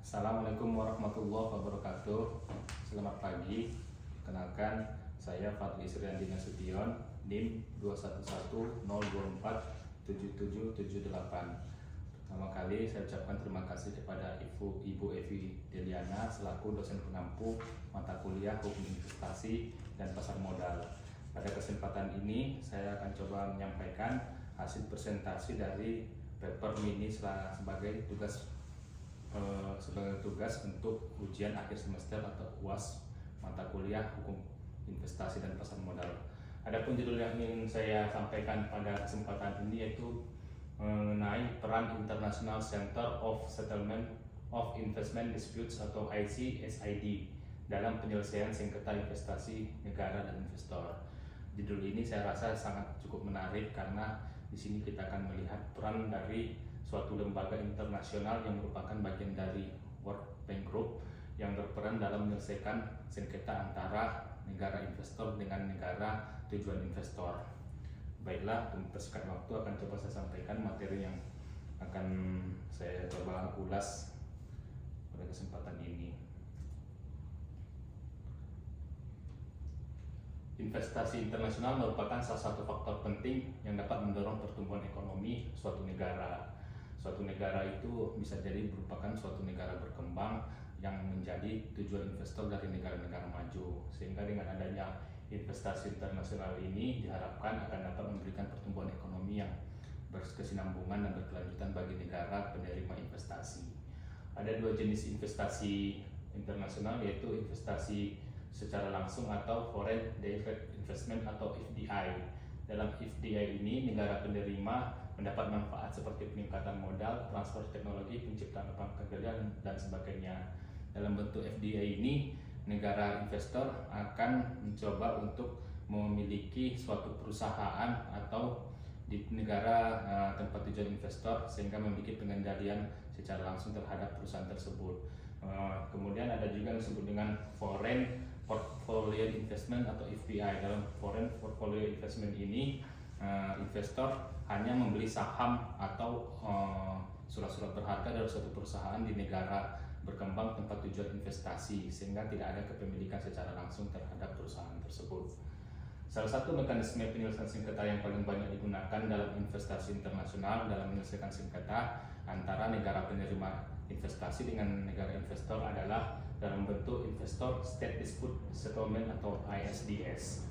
Assalamualaikum warahmatullahi wabarakatuh. Selamat pagi. Kenalkan, saya Fadli Suryandi Nasution, NIM 21102477778. Pertama kali saya ucapkan terima kasih kepada Ibu Evi Deliana selaku dosen pengampu mata kuliah Hukum Investasi dan Pasar Modal. Pada kesempatan ini saya akan coba menyampaikan hasil presentasi dari paper mini sebagai tugas untuk ujian akhir semester atau UAS mata kuliah Hukum Investasi dan Pasar Modal. Adapun judul yang ingin saya sampaikan pada kesempatan ini yaitu mengenai peran International Center of Settlement of Investment Disputes atau ICSID dalam penyelesaian sengketa investasi negara dan investor. Judul ini saya rasa sangat cukup menarik karena di sini kita akan melihat peran dari suatu lembaga internasional yang merupakan bagian dari World Bank Group yang berperan dalam menyelesaikan sengketa antara negara investor dengan negara tujuan investor. Baiklah, untuk persingkat waktu akan coba saya sampaikan materi yang akan saya coba ulas pada kesempatan ini. Investasi internasional merupakan salah satu faktor penting yang dapat mendorong pertumbuhan ekonomi suatu negara. Suatu negara itu bisa jadi merupakan suatu negara berkembang yang menjadi tujuan investor dari negara-negara maju, sehingga dengan adanya investasi internasional ini diharapkan akan dapat memberikan pertumbuhan ekonomi yang berkesinambungan dan berkelanjutan bagi negara penerima investasi. Ada dua jenis investasi internasional, yaitu investasi secara langsung atau Foreign Direct Investment atau FDI. Dalam FDI ini negara penerima mendapat manfaat seperti peningkatan modal, transfer teknologi, penciptaan lapangan kerja dan sebagainya. Dalam bentuk FDI ini negara investor akan mencoba untuk memiliki suatu perusahaan atau di negara tempat tujuan investor sehingga memiliki pengendalian secara langsung terhadap perusahaan tersebut. Kemudian ada juga yang disebut dengan Foreign Portfolio Investment atau FPI. Dalam Foreign Portfolio Investment ini investor hanya membeli saham atau surat-surat berharga dari suatu perusahaan di negara berkembang tempat tujuan investasi sehingga tidak ada kepemilikan secara langsung terhadap perusahaan tersebut. Salah satu mekanisme penyelesaian sengketa yang paling banyak digunakan dalam investasi internasional dalam menyelesaikan sengketa antara negara penerima investasi dengan negara investor adalah dalam bentuk Investor State Dispute Settlement atau ISDS.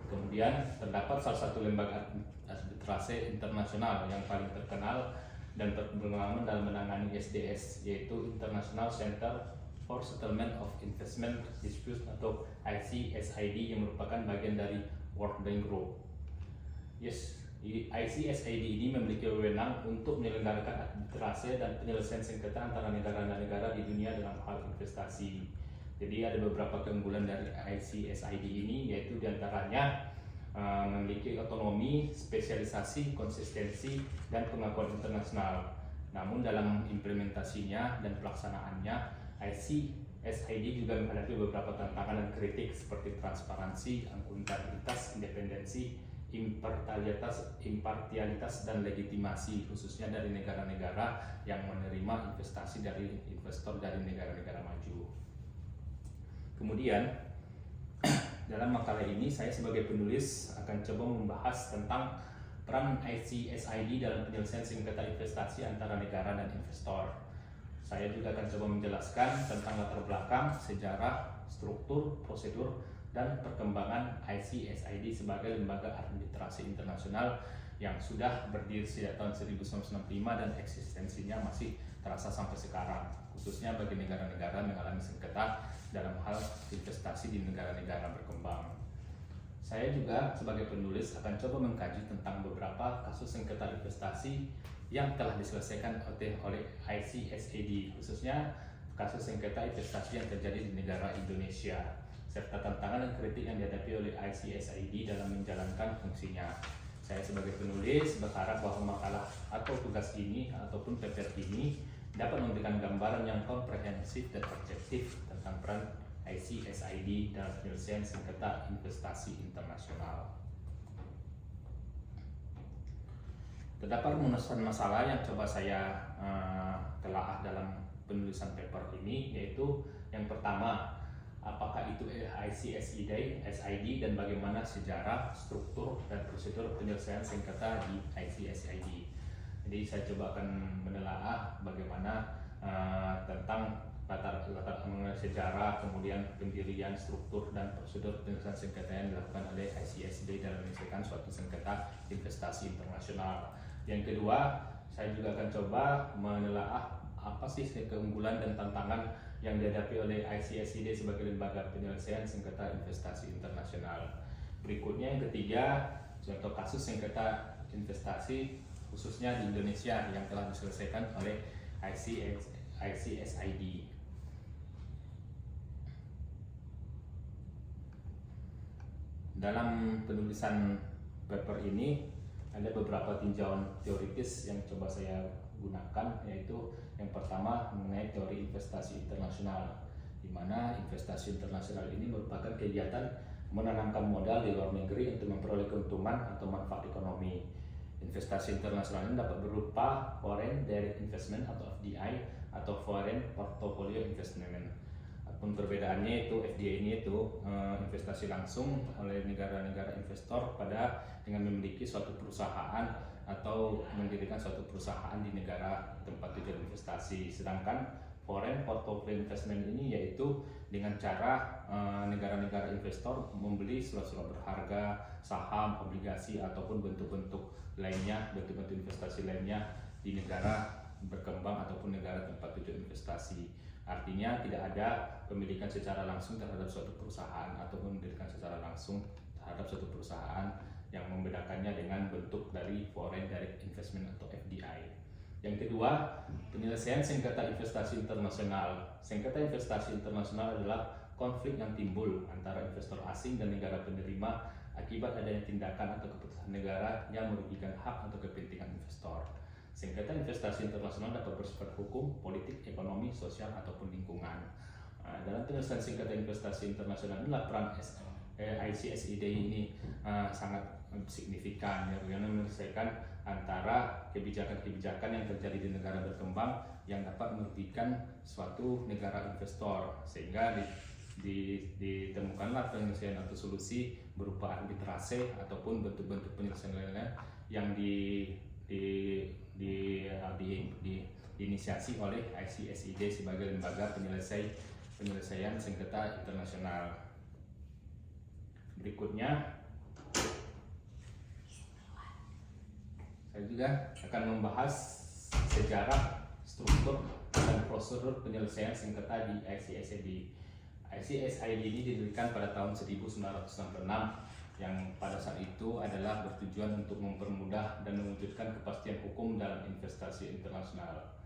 Kemudian terdapat salah satu lembaga arbitrase internasional yang paling terkenal dan berpengalaman dalam menangani ISDS, yaitu International Center for Settlement of Investment Disputes atau ICSID yang merupakan bagian dari World Bank Group. ICSID ini memiliki wewenang untuk menyelenggarakan arbitrase dan penyelesaian sengketa antara negara dan negara di dunia dalam hal investasi. Jadi ada beberapa keunggulan dari ICSID ini, yaitu diantaranya memiliki otonomi, spesialisasi, konsistensi, dan pengakuan internasional. Namun dalam implementasinya dan pelaksanaannya, ICSID juga menghadapi beberapa tantangan dan kritik seperti transparansi, akuntabilitas, independensi, impartialitas, dan legitimasi, khususnya dari negara-negara yang menerima investasi dari investor dari negara-negara maju. Kemudian dalam makalah ini saya sebagai penulis akan coba membahas tentang peran ICSID dalam penyelesaian sengketa investasi antara negara dan investor. Saya juga akan coba menjelaskan tentang latar belakang, sejarah, struktur, prosedur, dan perkembangan ICSID sebagai lembaga arbitrase internasional yang sudah berdiri sejak tahun 1965 dan eksistensinya masih terasa sampai sekarang, khususnya bagi negara-negara mengalami sengketa dalam hal investasi di negara-negara berkembang. Saya juga sebagai penulis akan coba mengkaji tentang beberapa kasus sengketa investasi yang telah diselesaikan oleh ICSID, khususnya kasus sengketa investasi yang terjadi di negara Indonesia, serta tantangan dan kritik yang dihadapi oleh ICSID dalam menjalankan fungsinya. Saya sebagai penulis berharap bahwa makalah atau tugas ini ataupun paper ini dapat memberikan gambaran yang komprehensif dan objektif tentang peran ICSID dalam penyelesaian sengketa investasi internasional. Terdapat rumusan masalah yang coba saya telaah dalam penulisan penulisan paper ini, yaitu yang pertama, apakah itu ICSID dan bagaimana sejarah, struktur, dan prosedur penyelesaian sengketa di ICSID. Jadi saya coba akan menelaah bagaimana tentang latar mengenai sejarah, kemudian pendirian, struktur, dan prosedur penyelesaian sengketa yang dilakukan oleh ICSID dalam menyelesaikan suatu sengketa investasi internasional. Yang kedua, saya juga akan coba menelaah apa sih keunggulan dan tantangan yang dihadapi oleh ICSID sebagai lembaga penyelesaian sengketa investasi internasional. Berikutnya yang ketiga, contoh kasus sengketa investasi khususnya di Indonesia yang telah diselesaikan oleh ICSID. Dalam penulisan paper ini ada beberapa tinjauan teoritis yang coba saya gunakan, yaitu yang pertama mengenai teori investasi internasional, di mana investasi internasional ini merupakan kegiatan menanamkan modal di luar negeri untuk memperoleh keuntungan atau manfaat ekonomi. Investasi internasional ini dapat berupa foreign direct investment atau FDI atau foreign portfolio investment. Pun perbedaannya itu FDI ini itu investasi langsung oleh negara-negara investor dengan memiliki suatu perusahaan atau mendirikan suatu perusahaan di negara tempat tujuan investasi. Sedangkan foreign portfolio investment ini yaitu dengan cara negara-negara investor membeli surat-surat berharga, saham, obligasi ataupun bentuk-bentuk lainnya, bentuk-bentuk investasi lainnya di negara berkembang ataupun negara tempat tujuan investasi. Artinya tidak ada pemilikan secara langsung terhadap suatu perusahaan ataupun mendirikan secara langsung terhadap suatu perusahaan, yang membedakannya dengan bentuk dari foreign direct investment atau FDI. Yang kedua, penyelesaian sengketa investasi internasional. Sengketa investasi internasional adalah konflik yang timbul antara investor asing dan negara penerima akibat adanya tindakan atau keputusan negara yang merugikan hak atau kepentingan investor. Sengketa investasi internasional dapat bersifat hukum, politik, ekonomi, sosial, ataupun lingkungan. Dalam penyelesaian sengketa investasi internasional inilah peran ICSID ini sangat signifikan, karena menyelesaikan antara kebijakan-kebijakan yang terjadi di negara berkembang yang dapat merugikan suatu negara investor, sehingga ditemukanlah penyelesaian atau solusi berupa arbitrase ataupun bentuk-bentuk penyelesaian lainnya yang diinisiasi oleh ICSID sebagai lembaga penyelesaian sengketa internasional. Berikutnya, saya juga akan membahas sejarah, struktur, dan prosedur penyelesaian sengketa di ICSID. ICSID ini didirikan pada tahun 1996 yang pada saat itu adalah bertujuan untuk mempermudah dan mewujudkan kepastian hukum dalam investasi internasional.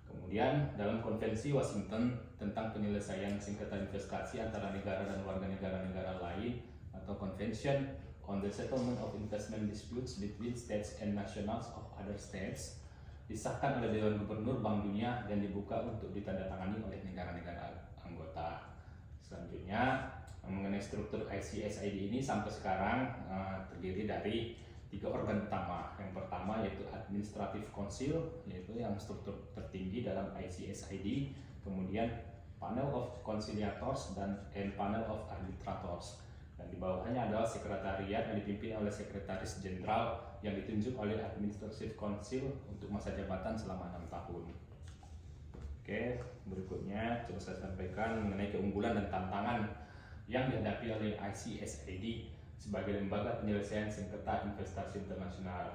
Kemudian dalam Konvensi Washington tentang penyelesaian sengketa investasi antara negara dan warga negara-negara lain atau Convention on the Settlement of Investment Disputes Between States and Nationals of Other States disahkan oleh Dewan Gubernur Bank Dunia dan dibuka untuk ditandatangani oleh negara-negara anggota. Selanjutnya, mengenai struktur ICSID ini sampai sekarang terdiri dari 3 organ utama. Yang pertama yaitu Administrative Council, yaitu yang struktur tertinggi dalam ICSID, kemudian Panel of Conciliators dan Panel of Arbitrators. Dan di bawahnya adalah sekretariat yang dipimpin oleh sekretaris jenderal yang ditunjuk oleh Administrative Council untuk masa jabatan selama 6 tahun. Oke, berikutnya coba saya sampaikan mengenai keunggulan dan tantangan yang dihadapi oleh ICSID sebagai lembaga penyelesaian sengketa investasi internasional.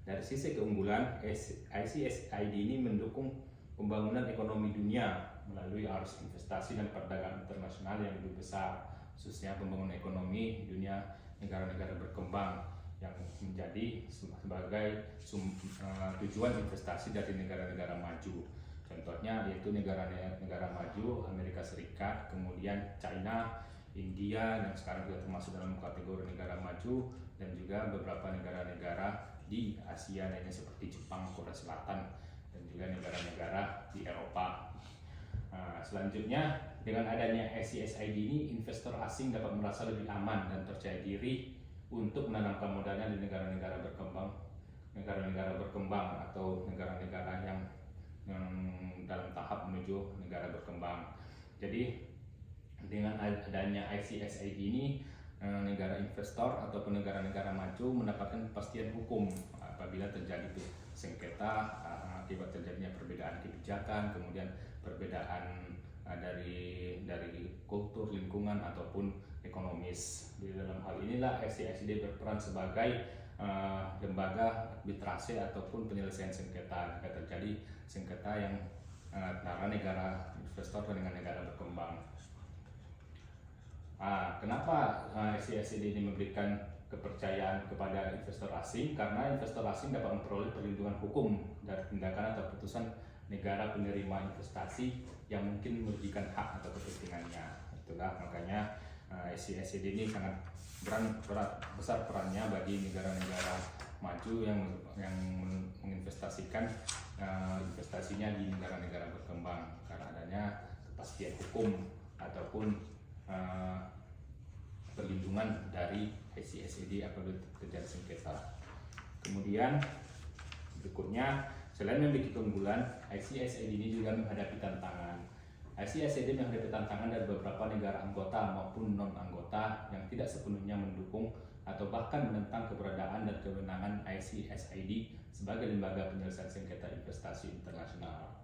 Dari sisi keunggulan, ICSID ini mendukung pembangunan ekonomi dunia melalui arus investasi dan perdagangan internasional yang lebih besar, khususnya pembangunan ekonomi dunia negara-negara berkembang yang menjadi sebagai tujuan investasi dari negara-negara maju. Contohnya yaitu negara maju Amerika Serikat, kemudian China, India, dan sekarang juga termasuk dalam kategori negara maju, dan juga beberapa negara-negara di Asia lainnya seperti Jepang, Korea Selatan, dan juga negara-negara di Eropa. Selanjutnya, dengan adanya ICSID ini, investor asing dapat merasa lebih aman dan percaya diri untuk menanamkan modalnya di negara-negara berkembang atau negara-negara yang dalam tahap menuju negara berkembang. Jadi dengan adanya ICSID ini, negara investor ataupun negara-negara maju mendapatkan kepastian hukum apabila terjadi sengketa akibat terjadinya perbedaan kebijakan, kemudian perbedaan dari kultur, lingkungan ataupun ekonomis. Di dalam hal inilah ICSID berperan sebagai lembaga arbitrase ataupun penyelesaian sengketa jika terjadi sengketa yang antara negara investor dengan negara berkembang. Kenapa ICSID ini memberikan kepercayaan kepada investor asing? Karena investor asing dapat memperoleh perlindungan hukum dari tindakan atau putusan negara penerima investasi yang mungkin merugikan hak atau kepentingannya. Itulah makanya ICSID ini sangat besar perannya bagi negara-negara maju yang menginvestasikan investasinya di negara-negara berkembang karena adanya kepastian hukum ataupun perlindungan dari ICSID apabila terjadi sengketa. Kemudian berikutnya, selain memiliki keunggulan, ICSID ini juga menghadapi tantangan. ICSID menghadapi tantangan dari beberapa negara anggota maupun non-anggota yang tidak sepenuhnya mendukung atau bahkan menentang keberadaan dan kewenangan ICSID sebagai lembaga penyelesaian sengketa investasi internasional.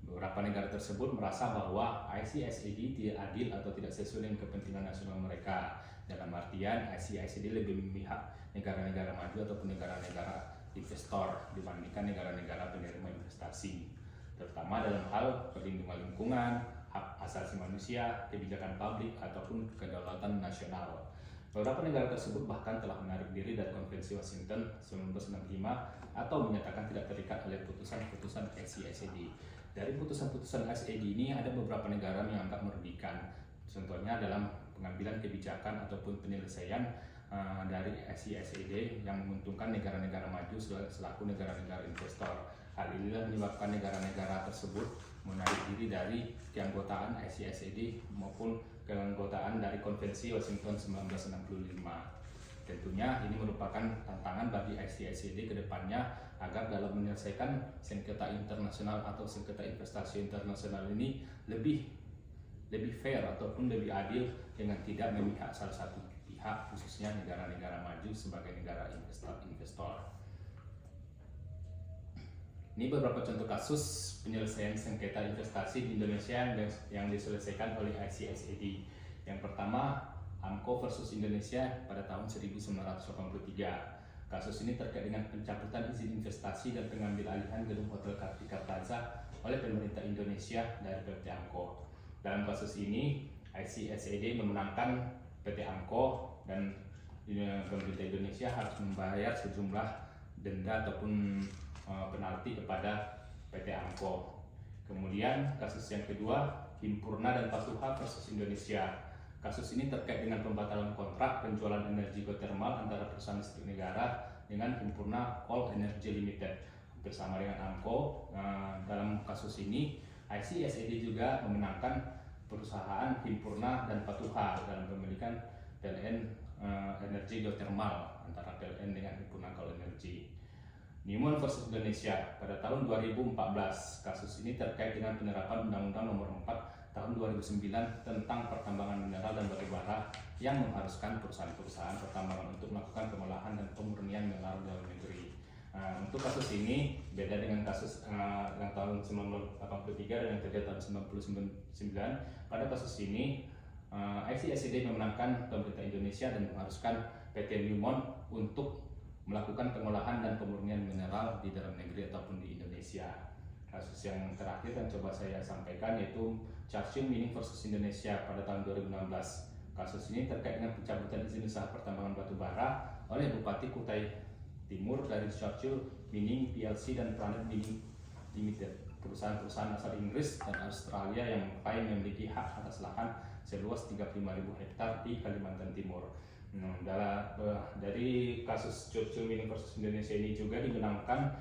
Beberapa negara tersebut merasa bahwa ICSID tidak adil atau tidak sesuai dengan kepentingan nasional mereka. Dalam artian, ICSID lebih memihak negara-negara maju ataupun negara-negara investor dibandingkan negara-negara penerima investasi, terutama dalam hal perlindungan lingkungan, hak asasi manusia, kebijakan publik, ataupun kedaulatan nasional. Beberapa negara tersebut bahkan telah menarik diri dari Konvensi Washington 1965 atau menyatakan tidak terikat oleh putusan-putusan ICSID. Dari putusan-putusan ICSID ini ada beberapa negara yang menganggap merugikan. Contohnya dalam pengambilan kebijakan ataupun penyelesaian dari ICSID yang menguntungkan negara-negara maju selaku negara-negara investor. Hal inilah menyebabkan negara-negara tersebut menarik diri dari keanggotaan ICSID maupun keanggotaan dari Konvensi Washington 1965. Tentunya ini merupakan tantangan bagi ICSID ke depannya agar dalam menyelesaikan sengketa internasional atau sengketa investasi internasional ini lebih fair ataupun lebih adil dengan tidak memihak salah satu pihak, khususnya negara-negara maju sebagai negara investor. Ini beberapa contoh kasus penyelesaian sengketa investasi di Indonesia yang diselesaikan oleh ICSID. Yang pertama, AMCO versus Indonesia pada tahun 1983. Kasus ini terkait dengan pencabutan izin investasi dan pengambil alihan gedung Hotel Kartika Plaza oleh pemerintah Indonesia dari PT AMCO. Dalam kasus ini, ICSID memenangkan PT AMCO dan pemerintah Indonesia harus membayar sejumlah denda ataupun penalti kepada PT AMCO. Kemudian kasus yang kedua, Himpurna dan Patuha versus Indonesia. Kasus ini terkait dengan pembatalan kontrak penjualan energi geothermal antara perusahaan listrik negara dengan Himpurna Coal Energy Limited bersama dengan AMCO. Dalam kasus ini, ICSID juga memenangkan perusahaan Himpurna dan Patuha dalam pemilikan PLN Energi Geothermal antara PLN dengan Himpurna Coal Energy. Newmont versus Indonesia pada tahun 2014. Kasus ini terkait dengan penerapan Undang-Undang Nomor 4 tahun 2009 tentang pertambangan mineral dan batubara yang mengharuskan perusahaan-perusahaan pertambangan untuk melakukan pengolahan dan pemurnian mineral dalam negeri. Untuk kasus ini beda dengan kasus yang tahun 1983 dan yang terjadi tahun 1999. Pada kasus ini ICSID memenangkan pemerintah Indonesia dan mengharuskan PT Newmont untuk melakukan pengolahan dan pemurnian mineral di dalam negeri ataupun di Indonesia. Kasus yang terakhir yang coba saya sampaikan yaitu Churchill Mining versus Indonesia pada tahun 2016. Kasus ini terkait dengan pencabutan izin usaha pertambangan batubara oleh Bupati Kutai Timur dari Churchill Mining PLC dan Planet Mining Limited, perusahaan-perusahaan asal Inggris dan Australia yang mengklaim memiliki hak atas lahan seluas 35.000 hektar di Kalimantan Timur. Dari kasus Churchill Mining versus Indonesia ini juga dimenangkan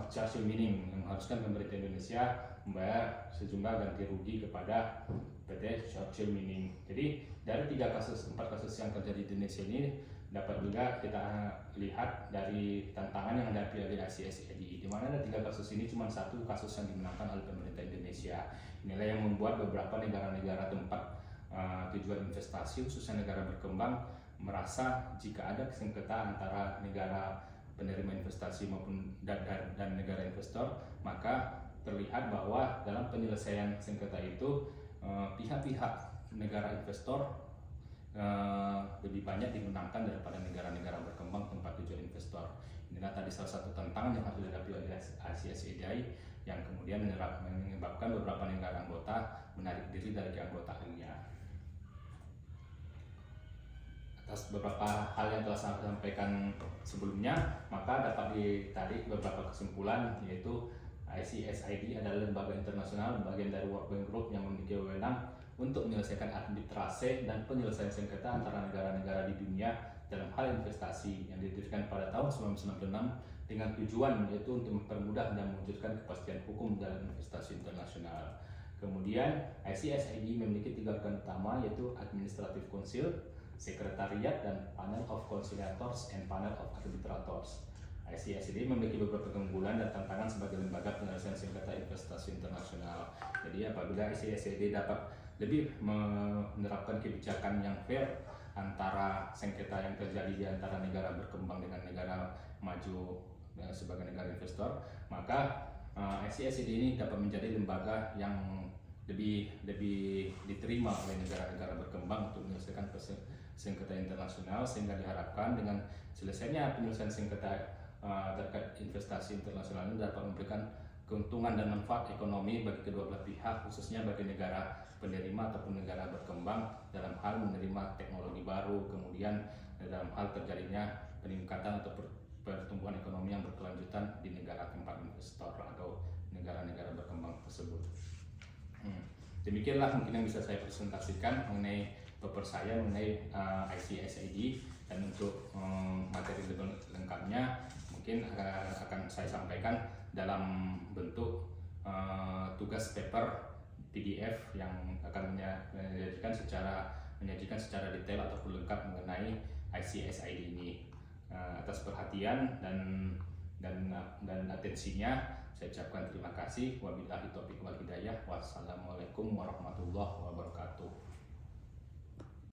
Churchill Mining yang mengharuskan pemerintah Indonesia membayar sejumlah ganti rugi kepada PT Churchill Mining. Jadi dari 4 kasus yang terjadi di Indonesia ini dapat juga kita lihat dari tantangan yang dihadapi oleh ICSID, di mana ada 3 kasus ini cuma 1 kasus yang dimenangkan oleh pemerintah Indonesia. Inilah yang membuat beberapa negara-negara tempat tujuan investasi, khususnya negara berkembang, merasa jika ada sengketa antara negara penerima investasi maupun dan negara investor, maka terlihat bahwa dalam penyelesaian sengketa itu pihak-pihak negara investor lebih banyak dimenangkan daripada negara-negara berkembang tempat tujuan investor. Inilah tadi salah satu tantangan yang harus dihadapi oleh ICSID yang kemudian menyebabkan beberapa negara anggota menarik diri dari keanggotaannya. Atas beberapa hal yang telah saya sampaikan sebelumnya, maka dapat ditarik beberapa kesimpulan, yaitu ICSID adalah lembaga internasional bagian dari World Bank Group yang memiliki wewenang untuk menyelesaikan arbitrase dan penyelesaian sengketa antara negara-negara di dunia dalam hal investasi yang didirikan pada tahun 1996 dengan tujuan yaitu untuk mempermudah dan mewujudkan kepastian hukum dalam investasi internasional. Kemudian ICSID memiliki 3 organ utama, yaitu Administrative Council, Sekretariat, dan Panel of Conciliators and Panel of Arbitrators. ICSID memiliki beberapa keunggulan dan tantangan sebagai lembaga penyelesaian sengketa investasi internasional. Jadi apabila ICSID dapat lebih menerapkan kebijakan yang fair antara sengketa yang terjadi di antara negara berkembang dengan negara maju sebagai negara investor, maka ICSID ini dapat menjadi lembaga yang lebih diterima oleh negara-negara berkembang untuk menyelesaikan sengketa internasional, sehingga diharapkan dengan selesainya penyelesaian sengketa terkait investasi internasional ini dapat memberikan keuntungan dan manfaat ekonomi bagi kedua belah pihak, khususnya bagi negara penerima ataupun negara berkembang dalam hal menerima teknologi baru, kemudian dalam hal terjadinya peningkatan atau pertumbuhan ekonomi yang berkelanjutan di negara tempat investor atau negara-negara berkembang tersebut. Demikianlah mungkin yang bisa saya presentasikan mengenai paper saya mengenai ICSID, dan untuk materi lengkapnya mungkin akan saya sampaikan dalam bentuk tugas paper PDF yang akan menyajikan secara detail ataupun lengkap mengenai ICSID ini. Atas perhatian dan atensinya saya ucapkan terima kasih. Wabillahi taufiq wal hidayah. Wassalamualaikum warahmatullahi wabarakatuh.